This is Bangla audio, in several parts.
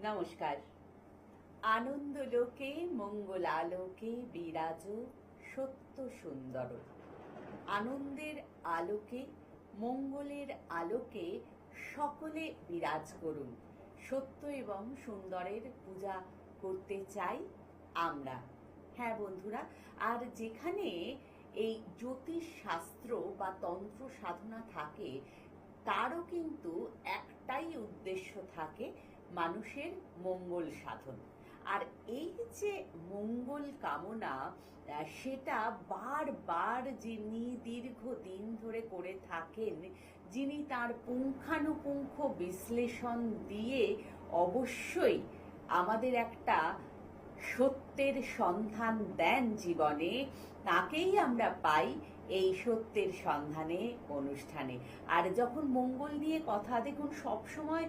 নমস্কার। আনন্দলোকে মঙ্গলালোকে বিরাজ সত্য সুন্দর। আনন্দের আলোকে মঙ্গলের আলোকে সকলে বিরাজ করুন। সত্য এবং সুন্দরের পূজা করতে চাই আমরা। হ্যাঁ বন্ধুরা, আর যেখানে এই জ্যোতিষ শাস্ত্র বা তন্ত্র সাধনা থাকে তারও কিন্তু একটাই উদ্দেশ্য থাকে, মানুষের মঙ্গল সাধন। আর এই যে মঙ্গল কামনা, সেটা বারবার যিনি দীর্ঘদিন ধরে করে থাকেন, যিনি তার পুঙ্খানুপুঙ্খ বিশ্লেষণ দিয়ে অবশ্যই আমাদের একটা সত্যের সন্ধান দেন জীবনে, তাকেই আমরা পাই এই সত্যের সন্ধানে অনুষ্ঠানে। আর যখন মঙ্গল নিয়ে কথা, দেখুন সবসময়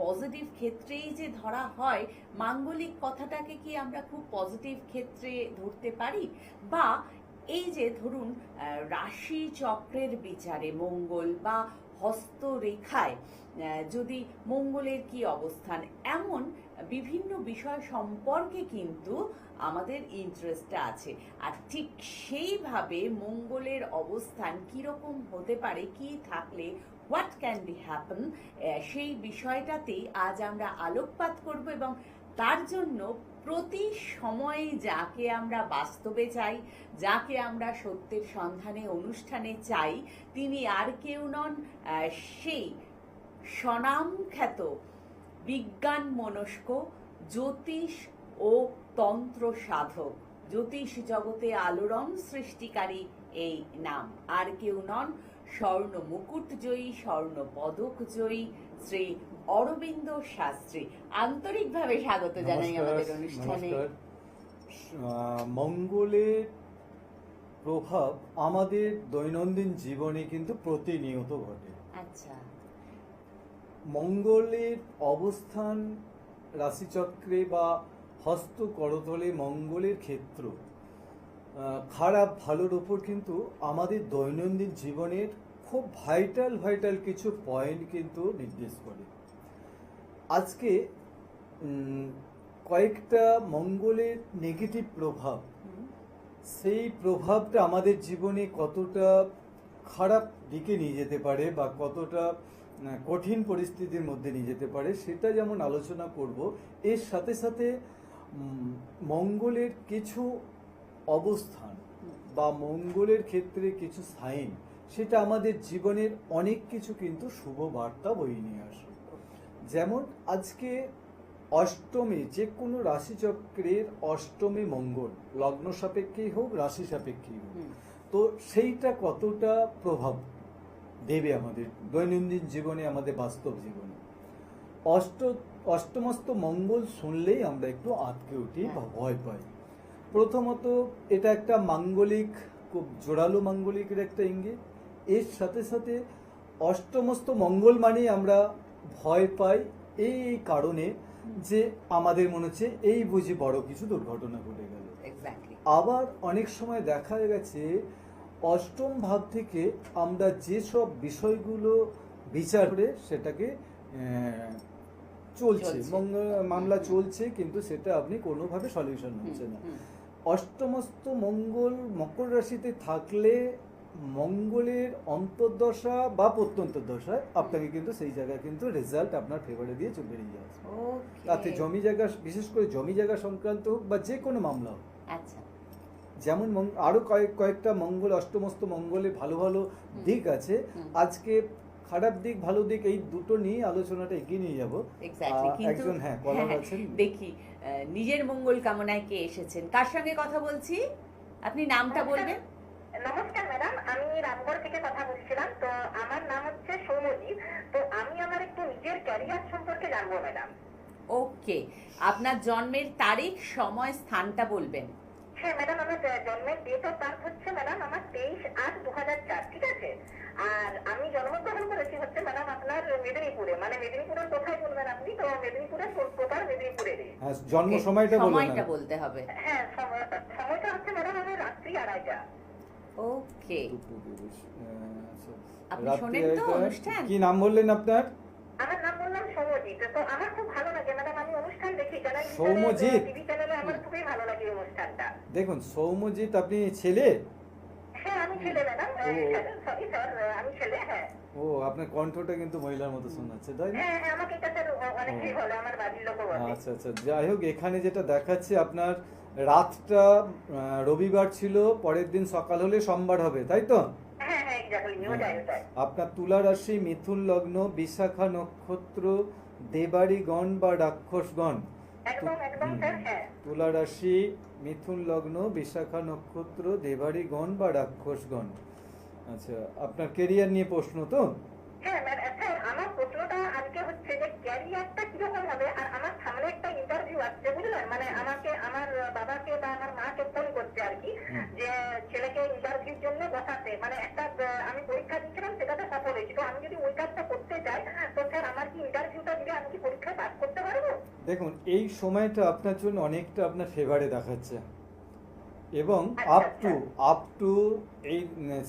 পজিটিভ ক্ষেত্রেই যে ধরা হয়, মাঙ্গলিক কথাটাকে কি আমরা খুব পজিটিভ ক্ষেত্রে ধরতে পারি? বা এই যে ধরুন রাশি চক্রের বিচারে মঙ্গল বা হস্তরেখায় যদি মঙ্গলের কি অবস্থান, এমন বিভিন্ন বিষয় সম্পর্কে কিন্তু আমাদের ইন্টারেস্টটা আছে। আর ঠিক সেইভাবে মঙ্গলের অবস্থান কিরকম হতে পারে, কি থাকলে হোয়াট ক্যান বি হ্যাপেন, সেই বিষয়টাতেই আজ আমরা আলোকপাত করব। এবং তার জন্য প্রতি সময়ে যাকে আমরা বাস্তবে চাই, যাকে আমরা সত্যের সন্ধানে অনুষ্ঠানে চাই, তিনি আর কেউ নন, সেই স্বনামখ্যাত বিজ্ঞান মনস্ক জ্যোতিষ ও তন্ত্র সাধক, জ্যোতিষ জগতে আলোড়ন সৃষ্টিকারী এই নাম আর কেউ নন, স্বর্ণ মুকুট জয়ী, স্বর্ণ পদক জয়ী শ্রী অরবিন্দ শাস্ত্রী। আন্তরিকভাবে স্বাগত জানাই আমাদের অনুষ্ঠানে। মঙ্গলের প্রভাব আমাদের দৈনন্দিন জীবনে কিন্তু প্রতিনিয়ত ঘটে। আচ্ছা, মঙ্গলের অবস্থান রাশিচক্রে বা হস্ত করতলে মঙ্গলের ক্ষেত্র খারাপ ভালোর উপর কিন্তু আমাদের দৈনন্দিন জীবনের খুব ভাইটাল কিছু পয়েন্ট কিন্তু নির্দেশ করে। আজকে কয়েকটা মঙ্গলের নেগেটিভ প্রভাব, সেই প্রভাবটা আমাদের জীবনে কতটা খারাপ দিকে নিয়ে যেতে পারে বা কতটা কঠিন পরিস্থিতির মধ্যে নিয়ে যেতে পারে, সেটা যেমন আলোচনা করব। এর সাথে সাথে মঙ্গলের কিছু অবস্থান বা মঙ্গলের ক্ষেত্রে কিছু সাইন, সেটা আমাদের জীবনের অনেক কিছু কিন্তু শুভ বার্তা বয়ে নিয়ে আসে। যেমন আজকে অষ্টমী, যে কোনো রাশিচক্রের অষ্টমী মঙ্গল, লগ্ন সাপেক্ষেই হোক রাশি সাপেক্ষেই হোক, তো সেইটা কতটা প্রভাব দেবে আমাদের দৈনন্দিন জীবনে, আমাদের বাস্তব জীবনে। অষ্টমস্ত মঙ্গল শুনলেই আমরা একটু আঁতকে উঠি বা ভয় পাই। প্রথমত এটা একটা মাঙ্গলিক, খুব জোরালো মাঙ্গলিকের একটা ইঙ্গিত। এর সাথে সাথে অষ্টমস্ত মঙ্গল মানেই আমরা ভয় পাই এই কারণে যে আমাদের মনে হচ্ছে এই বুঝি বড় কিছু দুর্ঘটনা ঘটে গেল। আবার অনেক সময় দেখা গেছে অষ্টম ভাব থেকে আমরা যেসব বিষয়গুলো বিচার করে সেটাকে চলছে, মামলা চলছে, কিন্তু সেটা আপনি কোনোভাবে সলিউশন হচ্ছে না। অষ্টমস্ত মঙ্গল মকর রাশিতে থাকলে মঙ্গলের অন্তর্দশা বা প্রত্যন্তর্দশায় আপনাকে কিন্তু সেই জায়গায় কিন্তু রেজাল্ট আপনার ফেভারে দিয়ে চলে বেরিয়ে যাচ্ছে। তাতে জমি জায়গা, বিশেষ করে জমি জায়গা সংক্রান্ত হোক বা যে কোনো মামলা হোক। আচ্ছা, যেমন আরো কয়েকটা মঙ্গল, অষ্টমস্ত মঙ্গলের ভালো ভালো দিক আছে। আজকে খারাপ দিক ভালো দিক এই দুটো নিয়ে আলোচনাটা এগিয়ে নিয়ে যাবো। একজন কলার আছেন, দেখি নিজের মঙ্গল কামনায় কে এসেছেন, কার সঙ্গে কথা বলছি, আপনি নামটা বলবেন? নমস্কার ম্যাডাম, আমি রামগড় থেকে কথা বলছিলাম। তো আমার নাম হচ্ছে সৌম্যজিৎ। তো আমি আমার একটু নিজের ক্যারিয়ার সম্পর্কে জানবো ম্যাডাম। ওকে, আপনার জন্মের তারিখ, সময়, স্থানটা বলবেন? হ্যাঁ ম্যাডাম, আমার জন্মের ডেট অফ বার্থ হচ্ছে ম্যাডাম আমার 23/8/2004, ঠিক আছে। আর আমি জন্মগ্রহণ করেছি হচ্ছে ম্যাডাম আপনার মেদিনীপুরে, মানে মেদিনীপুরের কোথায় বলবেন আপনি? তো মেদিনীপুরের প্রপার মেদিনীপুরে। জন্ম সময়টা বলতে হবে। হ্যাঁ, সময়টা হচ্ছে ম্যাডাম আমার রাত্রি 2:30টা। ওকে, আপনি রাত্রি শোনেন তো অনুষ্ঠান? কি নাম বললেন আপনার? আমার নাম বললাম সৌম্যজিৎ। তো আমার খুব ভালো লাগে ম্যাডাম, আমি সৌম্যজিৎ। টিভি চ্যানেলে আমার খুবই ভালো লাগে এই অনুষ্ঠানটা। দেখুন সৌম্যজিৎ, আপনি ছেলে? হ্যাঁ আমি ছেলে ম্যাডাম, সরি স্যার, আমি ছেলে। হ্যাঁ ও, আপনার কণ্ঠটা কিন্তু মহিলার মতো শোনাচ্ছে, তাই না? হ্যাঁ হ্যাঁ, আমাকে এটা স্যার অনেকেই বলে, আমার বাড়ির লোকও বলে। আচ্ছা আচ্ছা, যাই হোক, এখানে যেটা দেখাচ্ছে আপনার রাতটা রবিবার ছিল, পরের দিন সকাল হলে সোমবার হবে, তাই তো? হ্যাঁ হ্যাঁ এক্স্যাক্টলি, ওটাই ওটাই। আপনার তুলা রাশি, মিথুন লগ্ন, বিশাখা নক্ষত্র, দেবাড়িগণ বা রাক্ষসগণ। একদম একদম স্যার, হ্যাঁ। তুলা রাশি, মিথুন লগ্ন, বিশাখা নক্ষত্র, দেবাড়িগণ বা রাক্ষসগণ। আচ্ছা, আপনার কেরিয়ার নিয়ে প্রশ্ন তো? হ্যাঁ স্যার, আমার প্রশ্নটা আজকে হচ্ছে যে ক্যারিয়ারটা কিরকম হবে, আর আমার সামনে একটা ইন্টারভিউ আসছে, বুঝলেন, মানে আমাকে আমার বাবাকে বা আমার মাকে ফোন করছে আর কি, যে ছেলেকে ইন্টারভিউর জন্য বসাতে, মানে একটা আমি পরীক্ষা দিচ্ছিলাম, সেটাতে সফল হয়েছি। তো আমি যদি ওই কাজটা করতে চাই, তো স্যার আমার কি ইন্টারভিউটা দিলে আমি কি পরীক্ষা পাস করতে পারবো? দেখুন, এই সময়টা আপনার জন্য অনেকটা আপনার ফেভারে দেখাচ্ছে, এবং আপ টু এই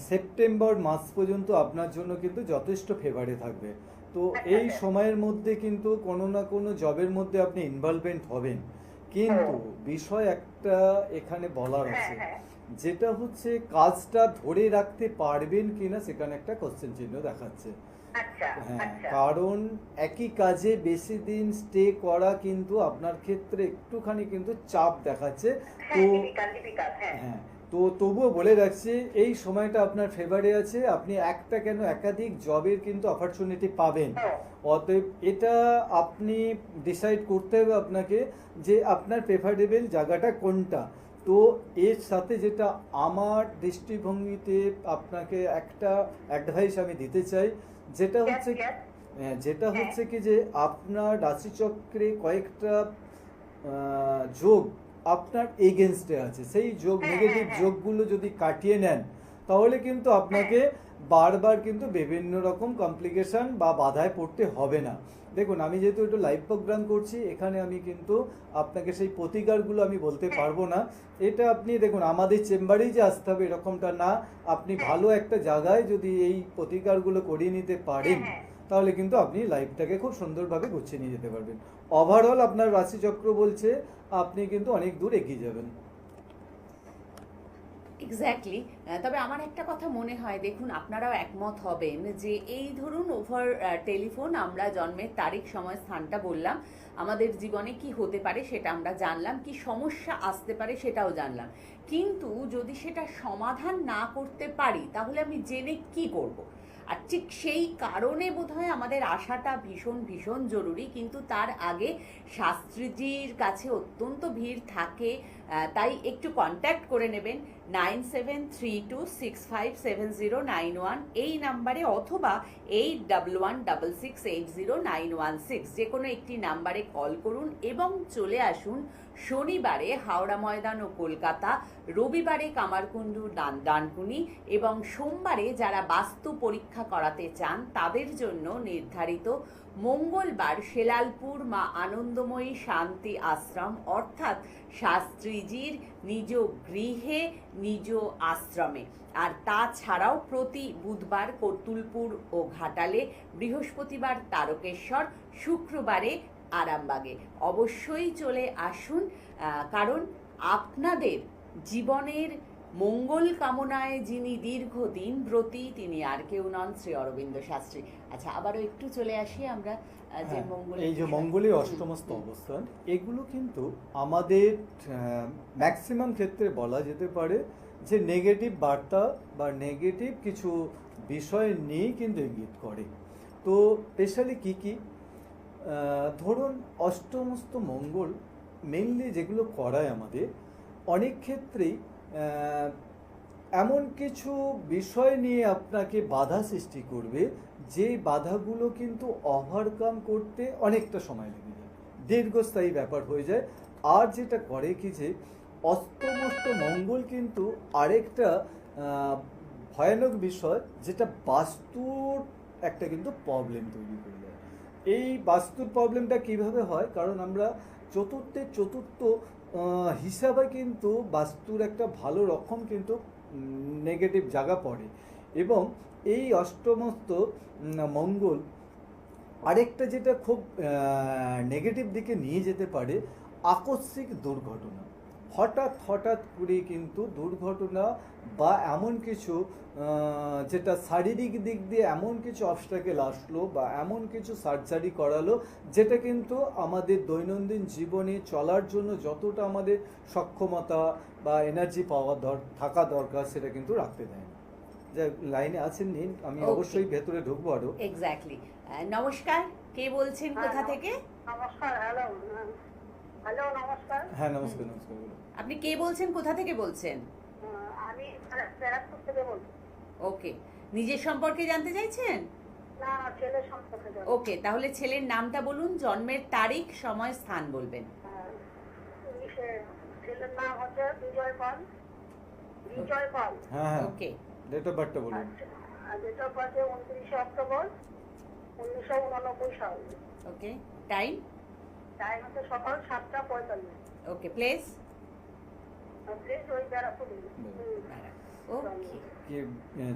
সেপ্টেম্বর মাস পর্যন্ত আপনার জন্য কিন্তু যথেষ্ট ফেভারে থাকবে। তো এই সময়ের মধ্যে কিন্তু কোনো না কোনো জবের মধ্যে আপনি ইনভলভমেন্ট হবেন, কিন্তু বিষয় একটা এখানে বলার আছে, যেটা হচ্ছে কাজটা ধরে রাখতে পারবেন কিনা, সেখানে একটা কোশ্চেন চিহ্ন দেখাচ্ছে। হ্যাঁ, কারণ একই কাজে বেশি দিন স্টে করা কিন্তু আপনার ক্ষেত্রে একটুখানি কিন্তু চাপ দেখাচ্ছে। তো হ্যাঁ, তো তবুও বলে রাখছি, এই সময়টা আপনার ফেভারে আছে, আপনি একটা কেন একাধিক জবের কিন্তু অপরচুনিটি পাবেন। অতএব এটা আপনি ডিসাইড করতে হবে আপনাকে, যে আপনার প্রেফারেবল জায়গাটা কোনটা। তো এর সাথে যেটা আমার দৃষ্টিভঙ্গিতে আপনাকে একটা অ্যাডভাইস আমি দিতে চাই, যেটা হচ্ছে কি, যে আপনার রাশিচক্রে কয়েকটা যোগ আপনার এগেনস্টে আছে, সেই যোগ, নেগেটিভ যোগগুলো যদি কাটিয়ে নেন, তাহলে কিন্তু আপনাকে বারবার কিন্তু বিভিন্ন রকম কমপ্লিকেশন বা বাধায় পড়তে হবে না। দেখুন, আমি যেহেতু একটু লাইভ প্রোগ্রাম করছি, এখানে আমি কিন্তু আপনাকে সেই প্রতিকারগুলো আমি বলতে পারবো না। এটা আপনি দেখুন, আমাদের চেম্বারেই যে আসতে হবে এরকমটা না, আপনি ভালো একটা জায়গায় যদি এই প্রতিকারগুলো করিয়ে নিতে পারেন, তাহলে কিন্তু আপনি লাইফটাকে খুব সুন্দরভাবে গুছিয়ে নিয়ে যেতে পারবেন। ওভারঅল আপনার রাশিচক্র বলছে আপনি কিন্তু অনেক দূর এগিয়ে যাবেন। এক্স্যাক্টলি। তবে আমার একটা কথা মনে হয়, দেখুন আপনারাও একমত হবেন, যে এই ধরুন ওভার টেলিফোন আমরা জন্মের তারিখ, সময়, স্থানটা বললাম, আমাদের জীবনে কি হতে পারে সেটা আমরা জানলাম, কি সমস্যা আসতে পারে সেটাও জানলাম, কিন্তু যদি সেটা সমাধান না করতে পারি, তাহলে আমি জেনে কি করব? আর ঠিক সেই কারণে বোধহয় আমাদের আশাটা ভীষণ ভীষণ জরুরি। কিন্তু তার আগে শাস্ত্রীজির কাছে অত্যন্ত ভিড় থাকে, তাই একটু কন্ট্যাক্ট করে নেবেন 9732657091 এই নাম্বারে, অথবা 8116680916, যে কোনো একটি নাম্বারে কল করুন এবং চলে আসুন শনিবারে হাওড়া ময়দান ও কলকাতা, রবিবারে কামারকুণ্ডু ডানকুনি, এবং সোমবারে যারা বাস্তু পরীক্ষা করাতে চান তাদের জন্য নির্ধারিত মঙ্গলবার শেলালপুর মা আনন্দময়ী শান্তি আশ্রম, অর্থাৎ শাস্ত্রীজির নিজ গৃহে, নিজ আশ্রমে। আর তাছাড়াও প্রতি বুধবার কর্তুলপুর ও ঘাটালে, বৃহস্পতিবার তারকেশ্বর, শুক্রবারে আরামবাগে। অবশ্যই চলে আসুন, কারণ আপনাদের জীবনের মঙ্গল কামনায় যিনি দীর্ঘদিন ব্রতী, তিনি আর কেউ নন, শ্রী অরবিন্দ শাস্ত্রী। আচ্ছা, আবারও একটু চলে আসি আমরা, যে মঙ্গল, এই যে মঙ্গলের অষ্টমস্ত অবস্থান, এগুলো কিন্তু আমাদের ম্যাক্সিমাম ক্ষেত্রে বলা যেতে পারে যে নেগেটিভ বার্তা বা নেগেটিভ কিছু বিষয় নিয়ে কিন্তু ইঙ্গিত করে। তো স্পেশালি কি ধরুন, অষ্টমস্ত মঙ্গল মেইনলি যেগুলো করায় আমাদের, অনেক ক্ষেত্রেই এমন কিছু বিষয় নিয়ে আপনাকে বাধা সৃষ্টি করবে, যে বাধাগুলো কিন্তু ওভারকাম করতে অনেকটা সময় লেগে যায়, দীর্ঘস্থায়ী ব্যাপার হয়ে যায়। আর যেটা করে কি, যে অষ্টমস্ত মঙ্গল কিন্তু আরেকটা ভয়ানক বিষয়, যেটা বাস্তুর একটা কিন্তু প্রবলেম তৈরি করে যায়। এই বাস্তুর প্রবলেমটা কিভাবে হয়, কারণ আমরা চতুর্থ হিসাবে কিন্তু বাস্তুর একটা ভালো রকম কিন্তু নেগেটিভ জায়গা পড়ে, এবং এই অষ্টমস্ত মঙ্গল আরেকটা যেটা খুব নেগেটিভ দিকে নিয়ে যেতে পারে, আকস্মিক দুর্ঘটনা, হঠাৎ হঠাৎ করে কিন্তু দুর্ঘটনা বা এমন কিছু যেটা শারীরিক দিক দিয়ে এমন কিছু অবস্ট্রাকেল আসলো বা এমন কিছু সার্জারি করালো যেটা কিন্তু আমাদের দৈনন্দিন জীবনে চলার জন্য যতটা আমাদের সক্ষমতা বা এনার্জি থাকা দরকার সেটা কিন্তু রাখতে দেয় না। যা লাইনে আছেন নিন, আমি Okay. অবশ্যই ভেতরে ঢুকবো আরো। এক্স্যাক্টলি। নমস্কার, কে বলছেন কোথা থেকে? নমস্কার, হ্যালো হ্যালো, নমস্কার। হ্যাঁ নমস্কার, নমস্কার বলুন। আপনি কে বলছেন, কোথা থেকে বলছেন? আমি ব্যারাকপুর থেকে বলছি। ওকে, নিজের সম্পর্কে জানতে চাইছেন? না, ছেলের সম্পর্কে জানি। ওকে, তাহলে ছেলের নামটা বলুন, জন্মের তারিখ, সময়, স্থান বলবেন। ছেলের নাম হচ্ছে বিজয় পাল। বিজয় পাল। হ্যাঁ হ্যাঁ, ওকে, ডেট অফ বার্থটা বলুন। আর ডেট অফ বার্থ 29 অক্টোবর 1989 সাল। ওকে, টাইম? টাইম হচ্ছে সকাল 7:45। ওকে, প্লেস? প্লেস ওই ব্যারাকপুর। ওকে, কি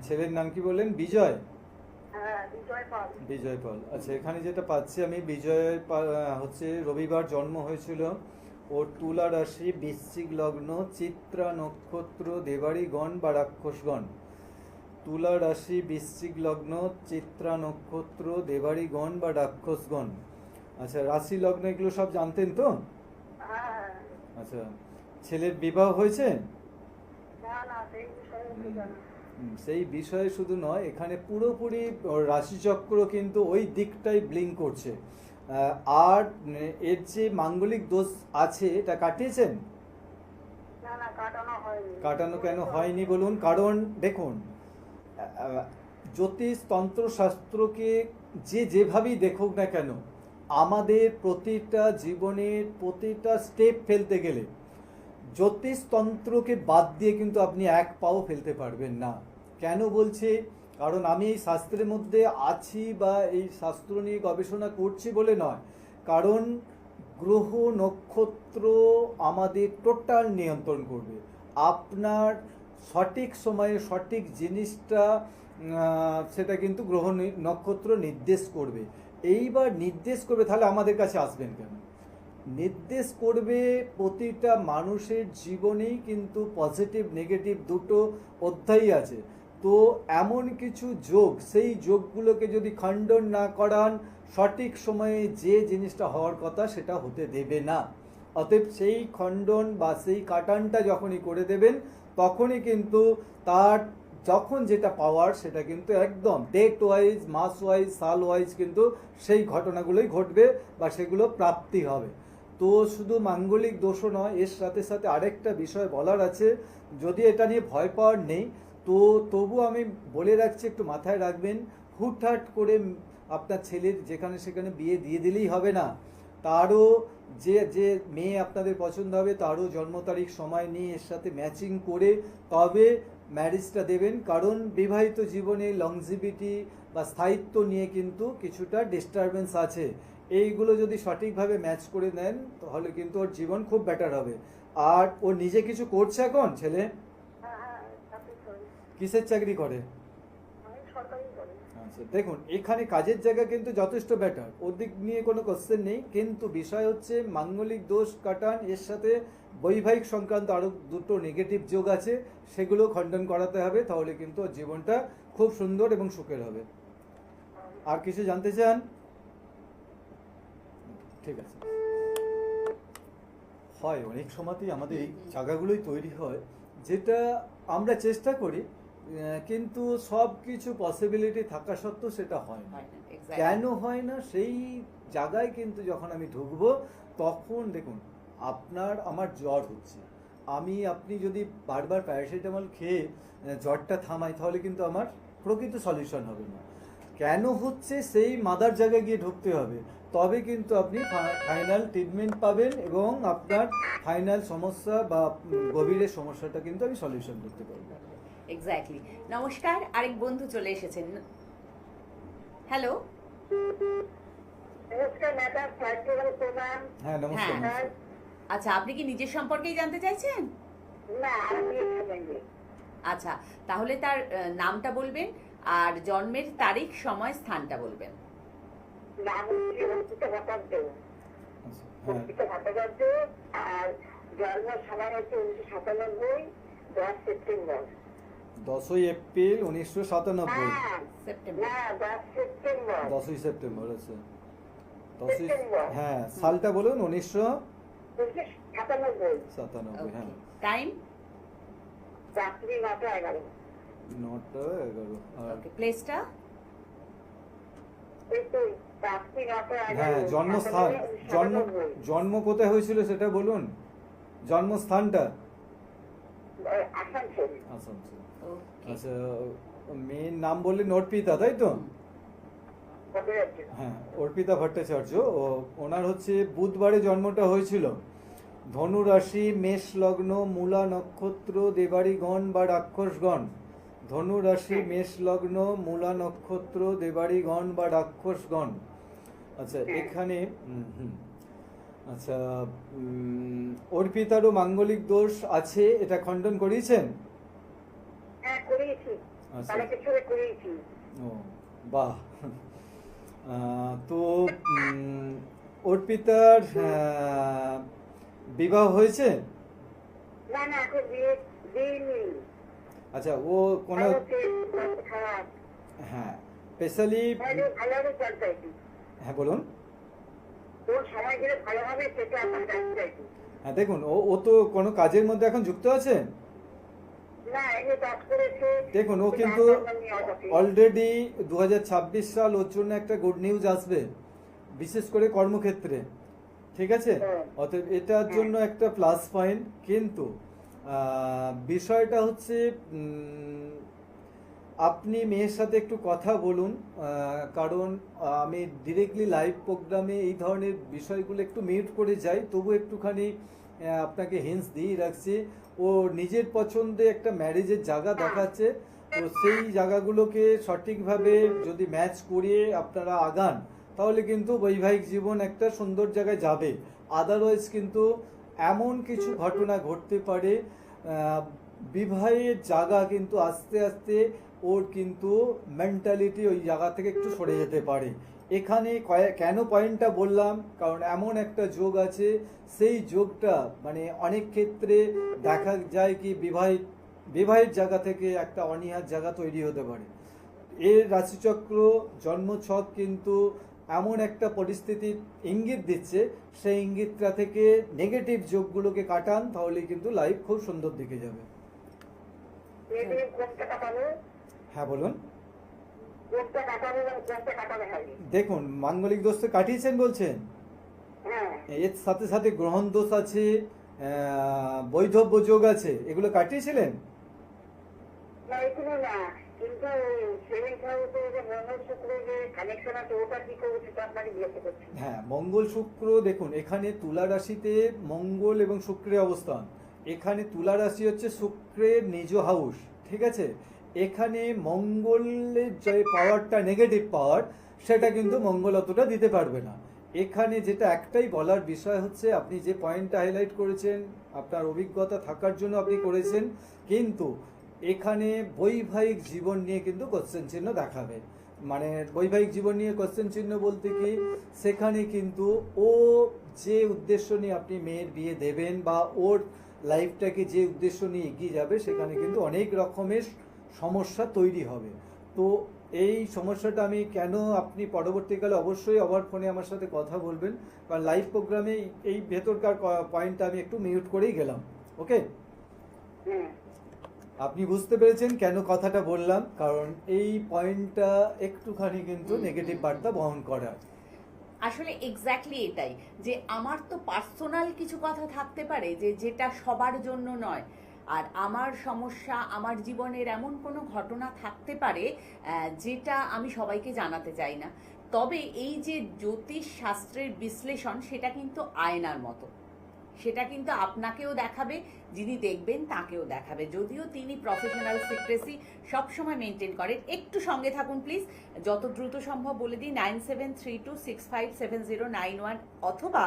ছেলের নাম কি বললেন? বিজয়? হ্যাঁ, বিজয় পাল। বিজয় পাল। আচ্ছা, এখানে যেটা পাচ্ছি আমি, বিজয় পাল হচ্ছে রবিবার জন্ম হয়েছিল, ওর তুলা রাশি, বৃশ্চিক লগ্ন, চিত্রা নক্ষত্র, দেবাড়িগণ বা রাক্ষসগণ। তুলা রাশি, বৃশ্চিক লগ্ন, চিত্রা নক্ষত্র, দেবাড়িগণ বা রাক্ষসগণ। আচ্ছা, রাশি লগ্ন এগুলো সব জানতেন তো? হ্যাঁ। আচ্ছা, ছেলের বিবাহ হয়েছে? না না, সেই বিষয়ে একটু জানা। সেই বিষয়ে শুধু নয়, এখানে পুরোপুরি ওর রাশিচক্র কিন্তু ওই দিকটাই ব্লিঙ্ক করছে। আর এর যে মাঙ্গলিক দোষ আছে এটা কাটিয়েছেন? না না, কাটানো হয়নি। কাটানো কেন হয়নি বলুন? কারণ দেখুন, জ্যোতিষ তন্ত্র শাস্ত্রকে যে যেভাবেই দেখুক না কেন, আমাদের প্রতিটা জীবনের প্রতিটা স্টেপ ফেলতে গেলে জ্যোতিষ তন্ত্রকে বাদ দিয়ে কিন্তু আপনি এক পাও ফেলতে পারবেন না। কেন বলছি? কারণ আমি এই শাস্ত্রের মধ্যে আছি বা এই শাস্ত্র নিয়ে গবেষণা করছি বলে নয়, কারণ গ্রহ নক্ষত্র আমাদের টোটাল নিয়ন্ত্রণ করবে। আপনার সঠিক সময়ে সঠিক জিনিসটা সেটা কিন্তু গ্রহ নক্ষত্র নির্দেশ করবে। এইবার নির্দেশ করবে, তাহলে আমাদের কাছে আসবেন কেন? নির্দেশ করবে প্রতিটা মানুষের জীবনেই কিন্তু পজিটিভ নেগেটিভ দুটো অধ্যায় আছে। তো এমন কিছু যোগ, সেই যোগগুলোকে যদি খণ্ডন না করান, সঠিক সময়ে যে জিনিসটা হওয়ার কথা সেটা হতে দেবে না। অতএব সেই খণ্ডন বা সেই কাটানটা যখনই করে দেবেন, তখনই কিন্তু তার যখন যেটা পাওয়ার সেটা কিন্তু একদম ডেট ওয়াইজ, মাস ওয়াইজ, সাল ওয়াইজ কিন্তু সেই ঘটনাগুলোই ঘটবে বা সেগুলো প্রাপ্তি হবে। তো শুধু মাঙ্গলিক দোষও নয়, এর সাথে সাথে আরেকটা বিষয় বলার আছে, যদি এটা নিয়ে ভয় পাওয়ার নেই, তো তবু আমি বলে রাখছি, একটু মাথায় রাখবেন, হুটহাট করে আপনার ছেলের যেখানে সেখানে বিয়ে দিয়ে দিলেই হবে না। তারও যে যে মেয়ে আপনাদের পছন্দ হবে তারও জন্ম তারিখ সময় নিয়ে এর সাথে ম্যাচিং করে তবে ম্যারেজটা দেবেন। কারণ বিবাহিত জীবনে লংজিভিটি বা স্থায়িত্ব নিয়ে কিন্তু কিছুটা ডিস্টারবেন্স আছে। এইগুলো যদি সঠিকভাবে ম্যাচ করে নেন তাহলে কিন্তু ওর জীবন খুব বেটার হবে। আর ও নিজে কিছু করছে এখন ছেলে? হ্যাঁ হ্যাঁ, চাকরি করি। কিসের চাকরি করে? আমি সরকারি করি। আচ্ছা, দেখুন এখানে কাজের জায়গা কিন্তু যথেষ্ট বেটার, ওর দিক নিয়ে কোনো কোশ্চেন নেই, কিন্তু বিষয় হচ্ছে মাঙ্গলিক দোষ কাটান, এর সাথে বৈবাহিক সংক্রান্ত আরও দুটো নেগেটিভ যোগ আছে, সেগুলো খণ্ডন করাতে হবে, তাহলে কিন্তু ওর জীবনটা খুব সুন্দর এবং সুখের হবে। আর কিছু জানতে চান? ঠিক আছে। হয় অনেক সময়তেই আমাদের এই জায়গাগুলোই তৈরি হয়, যেটা আমরা চেষ্টা করি, কিন্তু সব কিছু পসিবিলিটি থাকা সত্ত্বেও সেটা হয় না। হয় না, exactly. কেন হয় না? সেই জায়গায় কিন্তু যখন আমি ঢুকবো তখন দেখুন, আপনার আমার জ্বর হচ্ছে, আপনি যদি বারবার প্যারাসিটামল খেয়ে জ্বরটা থামাই, তাহলে কিন্তু আমার প্রকৃত সলিউশন হবে না। কেন হচ্ছে সেই মাদার জায়গায় গিয়ে ঢুকতে হবে, তবে কিন্তু আপনি ফাইনাল ট্রিটমেন্ট পাবেন এবং আপনার ফাইনাল সমস্যা বা গভীরের সমস্যাটা কিন্তু আমি সলিউশন করতে পারবো। এক্স্যাক্টলি। নমস্কার, আরেক বন্ধু চলে এসেছেন। হ্যালো। নমস্কার ম্যাডাম, ফেস্টিভ্যাল প্রোগ্রাম। হ্যাঁ নমস্কার। হ্যাঁ। নমস্কার। আচ্ছা, আপনি কি নিজের সম্পর্কেই জানতে চাইছেন? না, আমি এসেছি। আচ্ছা, তাহলে তার নামটা বলবেন আর জন্মের তারিখ, সময়, স্থানটা বলবেন। নাম হচ্ছে অঙ্কিতা ভট্টাচার্য। আচ্ছা। অর্পিতা ভট্টাচার্য, আর জন্ম সময় হচ্ছে 1997, 10 সেপ্টেম্বর। 10ই এপ্রিল 1997। সেপ্টেম্বর। না, 10 সেপ্টেম্বর। 10ই সেপ্টেম্বর আছে। 10ই, সেপ্টেম্বর। হ্যাঁ সালটা বলুন। 1997। 1997, হ্যাঁ। টাইম? রাত্রি 9টা 11। 9টা 11। আর ওকে, প্লেসটা? এই তো রাত্রি 9টা 11। হ্যাঁ, জন্মস্থান, জন্ম কোথায় হয়েছিল সেটা বলুন, জন্মস্থানটা। আসানসোল। আসানসোল। ওকে। আচ্ছা, মেয়ের নাম বললেন অর্পিতা, তাই তো? ভট্টাচার্য। হ্যাঁ, অর্পিতা ভট্টাচার্য। ওনার হচ্ছে বুধবারে জন্মটা হয়েছিল। ধনু রাশি, মেষ লগ্ন, মূলা নক্ষত্র, দেবাড়িগণ বা রাক্ষসগণ। ধনু রাশি, মেষ লগ্ন, মূলা নক্ষত্র, দেবাড়িগণ বা রাক্ষসগণ। আচ্ছা, এখানে আচ্ছা, অর্পিতারও মাঙ্গলিক দোষ আছে, এটা খণ্ডন করিয়েছেন? হ্যাঁ, করিয়েছি। আচ্ছা। অনেক কিছু করিয়েছি। ও বাহ। তো অর্পিতার বিবাহ হয়েছে? না না, এখন বিয়ে নেই। আচ্ছা, ও কোনো, হ্যাঁ স্পেশালি, ভালোভাবে চলতে চাইছি। হ্যাঁ বলুন। তোর সময় গেলে ভালোভাবে সেটা আমার জানতে চাইছি। হ্যাঁ দেখুন, ও তো কোনো কাজের মধ্যে এখন যুক্ত আছে। না, এনে কাজ করেছে। দেখুন, ও কিন্তু অলরেডি 2026 সাল ওর জন্য একটা গুড নিউজ আসবে, বিশেষ করে কর্মক্ষেত্রে। ঠিক আছে, অতএব এটার জন্য একটা প্লাস পয়েন্ট। কিন্তু বিষয়টা হচ্ছে আপনি মেয়ের সাথে একটু কথা বলুন, কারণ আমি ডিরেক্টলি লাইভ প্রোগ্রামে এই ধরনের বিষয়গুলো একটু মিউট করে যাই, তবু একটুখানি আপনাকে হিন্টস দিয়ে রাখছি। ও নিজের পছন্দে একটা ম্যারেজের জায়গা দেখাচ্ছে, তো সেই জায়গাগুলোকে সঠিকভাবে যদি ম্যাচ করিয়ে আপনারা আগান, তাহলে কিন্তু বৈবাহিক জীবন একটা সুন্দর জায়গায় যাবে। আদারওয়াইজ কিন্তু এমন কিছু ঘটনা ঘটতে পারে, বিবাহের জায়গা কিন্তু আস্তে আস্তে ওর কিন্তু মেন্টালিটি ওই জায়গা থেকে একটু সরে যেতে পারে। এখানে কেন পয়েন্টটা বললাম, কারণ এমন একটা যোগ আছে, সেই যোগটা মানে অনেক ক্ষেত্রে দেখা যায় কি বিবাহের জায়গা থেকে একটা অনীহার জায়গা তৈরি হতে পারে। এর রাশিচক্র জন্মছক কিন্তু এমন একটা পরিস্থিতির ইঙ্গিত দিচ্ছে, সেই ইঙ্গিতটা থেকে নেগেটিভ যোগগুলোকে কাটান, তাহলে কিন্তু লাইফ খুব সুন্দর দিকে যাবে। হ্যাঁ বলুন। দেখুন, মাঙ্গলিক দোষ তো কাটিয়েছেন বলছেন, এর সাথে সাথে গ্রহণ দোষ আছে, বৈধব্য যোগ আছে, এগুলো কাটিয়েছিলেন? হ্যাঁ, মঙ্গল শুক্র, দেখুন এখানে তুলা রাশিতে মঙ্গল এবং শুক্রের অবস্থান। এখানে তুলা রাশি হচ্ছে শুক্রের নিজ হাউস, ঠিক আছে। এখানে মঙ্গলের যে পাওয়ারটা নেগেটিভ পাওয়ার, সেটা কিন্তু মঙ্গল অতটা দিতে পারবে না। এখানে যেটা একটাই বলার বিষয় হচ্ছে, আপনি যে পয়েন্টটা হাইলাইট করেছেন, আপনার অভিজ্ঞতা থাকার জন্য আপনি করেছেন, কিন্তু এখানে বৈবাহিক জীবন নিয়ে কিন্তু কোশ্চেন চিহ্ন দেখাবে। মানে বৈবাহিক জীবন নিয়ে কোশ্চেন চিহ্ন বলতে কি, সেখানে কিন্তু ও যে উদ্দেশ্য নিয়ে আপনি মেয়ের বিয়ে দেবেন বা ওর লাইফটাকে যে উদ্দেশ্য নিয়ে এগিয়ে যাবে, সেখানে কিন্তু অনেক রকমের সমস্যা তৈরি হবে। তো এই সমস্যাটা আমি কেন, আপনি পরবর্তীকালে অবশ্যই আবার ফোনে আমার সাথে কথা বলবেন, কারণ লাইভ প্রোগ্রামে এই ভেতরকার পয়েন্টটা আমি একটু মিউট করেই গেলাম। ওকে, আপনি বুঝতে পেরেছেন কেন কথাটা বললাম, কারণ এই পয়েন্টটা একটুখানি কিন্তু নেগেটিভ বার্তা বহন করার। আসলে এক্স্যাক্টলি এটাই, যে আমার তো পার্সোনাল কিছু কথা থাকতে পারে যেটা সবার জন্য নয়, আর আমার সমস্যা, আমার জীবনের এমন কোনো ঘটনা থাকতে পারে যেটা আমি সবাইকে জানাতে চাই না। তবে এই যে জ্যোতিষ শাস্ত্রের বিশ্লেষণ, সেটা কিন্তু আয়নার মতো, সেটা কিন্তু আপনাকেও দেখাবে, যিনি দেখবেন তাকেও দেখাবে। যদিও তিনি প্রফেশনাল সিক্রেসি সবসময় মেনটেন করেন। একটু সঙ্গে থাকুন প্লিজ, যত দ্রুত সম্ভব বলে দিই 9732657091 অথবা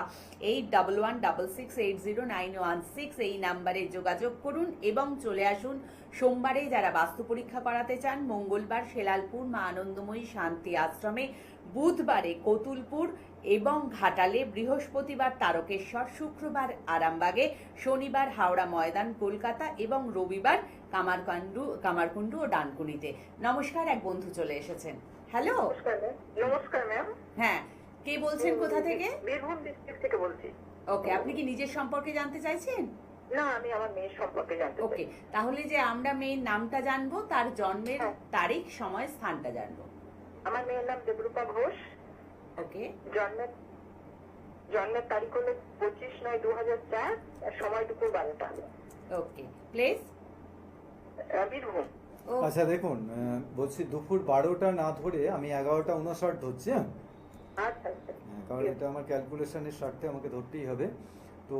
8116680916 এই নাম্বারে যোগাযোগ করুন এবং চলে আসুন সোমবারে যারা বাস্তু পরীক্ষা করাতে চান, মঙ্গলবার শেলালপুর মা আনন্দময়ী শান্তি আশ্রমে বুধবারে কতুলপুর এবং ঘাটালে, বৃহস্পতিবার তারকেশ্বর, শুক্রবার আরামবাগে, শনিবার হাওড়া ময়দান কলকাতা এবং রবিবার কামারকুণ্ডু ও ডানকুনিতে। নমস্কার, এক বন্ধু চলে এসেছেন। হ্যালো। নমস্কার ম্যাম। হ্যাঁ, কে বলছেন, কোথা থেকে? বীরভূম ডিস্ট্রিক্ট থেকে বলছি। ওকে, আপনি কি নিজের সম্পর্কে জানতে চাইছেন? না, আমি আমার মেয়ের সম্পর্কে জানতে ওকে, চাই। তাহলে যে আমরা মেয়ের নামটা জানবো, তার জন্মের হ্যাঁ। তারিখ, সময়, স্থানটা জানবো। আমার মেয়ের নাম দেবরূপা ঘোষ। ওকে, জন্মের তারিখ হলো 25/9/2004, আর সময় দুপুর 12টা। ওকে, প্লেস? বীরভূম। ও, আচ্ছা দেখুন, বলছি দুপুর 12টা না ধরে আমি 11:59 ধরছি। হ্যাঁ, আচ্ছা আচ্ছা। কারণ এটা আমার ক্যালকুলেশনের স্বার্থে আমাকে ধরতেই হবে। তো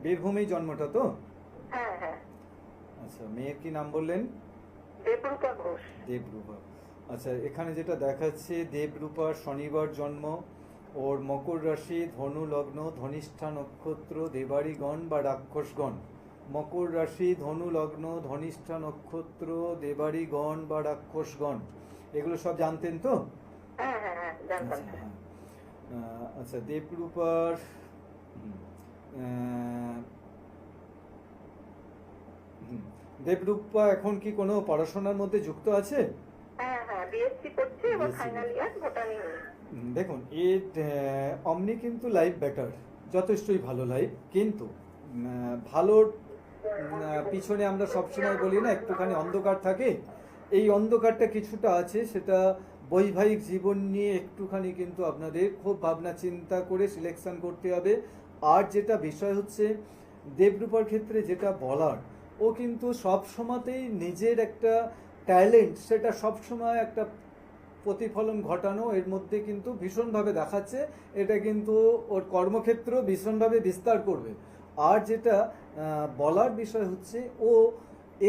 বীরভূমেই জন্মটা তো? হ্যাঁ হ্যাঁ। আচ্ছা, মেয়ের কি নাম বললেন? দেবরূপা ঘোষ। দেবরূপা। আচ্ছা, এখানে যেটা দেখাচ্ছে দেবরূপার শনিবার জন্ম, ওর মকর রাশি, ধনু লগ্ন, ধনিষ্ঠা নক্ষত্র, দেবাড়িগণ বা রাক্ষসগণ। মকর রাশি, ধনু লগ্ন, ধনিষ্ঠা নক্ষত্র, দেবাড়িগণ বা রাক্ষসগণ, এগুলো সব জানতেন তো? হ্যাঁ হ্যাঁ হ্যাঁ, জানতাম। আচ্ছা, হ্যাঁ। আচ্ছা, দেবরূপার দেবরূপা এখন কি কোনো পড়াশোনার মধ্যে যুক্ত আছে? হ্যাঁ হ্যাঁ, বিএসসি করছে এবং BSc ফাইনাল ইয়ার বোটানি। দেখুন, এর অমনি কিন্তু লাইফ বেটার, যথেষ্টই ভালো লাইফ, কিন্তু ভালোর পিছনে আমরা সবসময় বলি না একটুখানি অন্ধকার থাকে, এই অন্ধকারটা কিছুটা আছে, সেটা বৈবাহিক জীবন নিয়ে একটুখানি কিন্তু আপনাদের খুব ভাবনা চিন্তা করে সিলেকশন করতে হবে। আর যেটা বিষয় হচ্ছে দেবরূপার ক্ষেত্রে যেটা বলার, ও কিন্তু সব সময়তেই নিজের একটা ট্যালেন্ট, সেটা সবসময় একটা প্রতিফলন ঘটানো এর মধ্যে কিন্তু ভীষণভাবে দেখাচ্ছে। এটা কিন্তু ওর কর্মক্ষেত্র ভীষণভাবে বিস্তার করবে। আর যেটা বলার বিষয় হচ্ছে, ও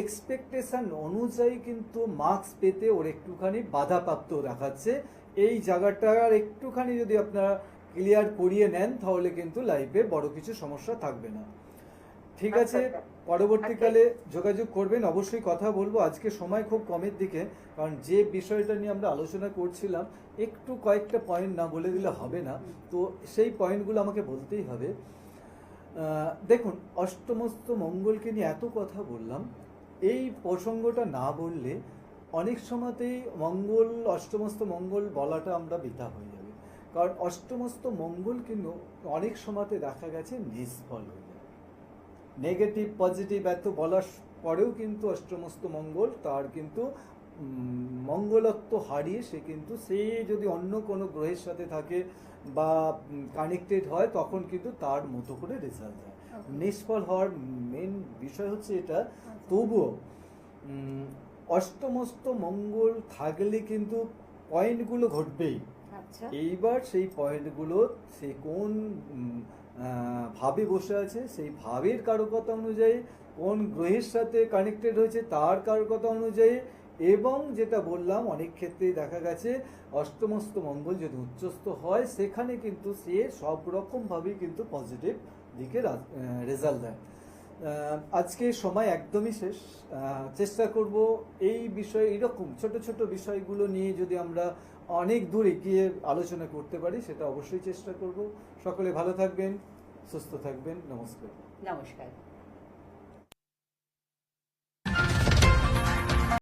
এক্সপেকটেশন অনুযায়ী কিন্তু মার্কস পেতে ওর একটুখানি বাধাপ্রাপ্ত দেখাচ্ছে। এই জায়গাটার একটুখানি যদি আপনারা ক্লিয়ার করিয়ে নেন, তাহলে কিন্তু লাইফে বড় কিছু সমস্যা থাকবে না। ঠিক আছে, পরবর্তীকালে যোগাযোগ করবেন, অবশ্যই কথা বলবো। আজকে সময় খুব কমের দিকে, কারণ যে বিষয়টা নিয়ে আমরা আলোচনা করছিলাম, একটু কয়েকটা পয়েন্ট না বলে দিলে হবে না, তো সেই পয়েন্টগুলো আমাকে বলতেই হবে। দেখুন, অষ্টমস্ত মঙ্গলকে নিয়ে এত কথা বললাম, এই প্রসঙ্গটা না বললে অনেক সময়তেই অষ্টমস্ত মঙ্গল বলাটা আমরা বৃথা হয়ে যাবে। কারণ অষ্টমস্ত মঙ্গল কিন্তু অনেক সময়তে দেখা গেছে নিষ্ফল হয়ে যায়। নেগেটিভ পজিটিভ এত বলার পরেও কিন্তু অষ্টমস্ত মঙ্গল তার কিন্তু মঙ্গলত্ব হারিয়ে সে যদি অন্য কোনো গ্রহের সাথে থাকে বা কানেক্টেড হয়, তখন কিন্তু তার মতো করে রেজাল্ট হয়। নিষ্ফল হওয়ার মেন বিষয় হচ্ছে এটা। তবুও অষ্টমস্ত মঙ্গল থাকলে কিন্তু পয়েন্টগুলো ঘটবেই। আচ্ছা, এইবার সেই পয়েন্টগুলো সে কোন ভাবে বসে আছে, সেই ভাবের কারকতা অনুযায়ী, কোন গ্রহের সাথে কানেক্টেড হয়েছে তার কারকতা অনুযায়ী, এবং যেটা বললাম অনেক ক্ষেত্রেই দেখা গেছে অষ্টমস্ত মঙ্গল যদি উচ্চস্থ হয়, সেখানে কিন্তু সে সব রকমভাবেই কিন্তু পজিটিভ দিকে রেজাল্ট দেয়। আজকে সময় একদমই শেষ। চেষ্টা করব এই বিষয়ে, এরকম ছোট ছোট বিষয়গুলো নিয়ে যদি আমরা অনেক দূর এগিয়ে আলোচনা করতে পারি, সেটা অবশ্যই চেষ্টা করব। সকলে ভালো থাকবেন, সুস্থ থাকবেন। নমস্কার। নমস্কার।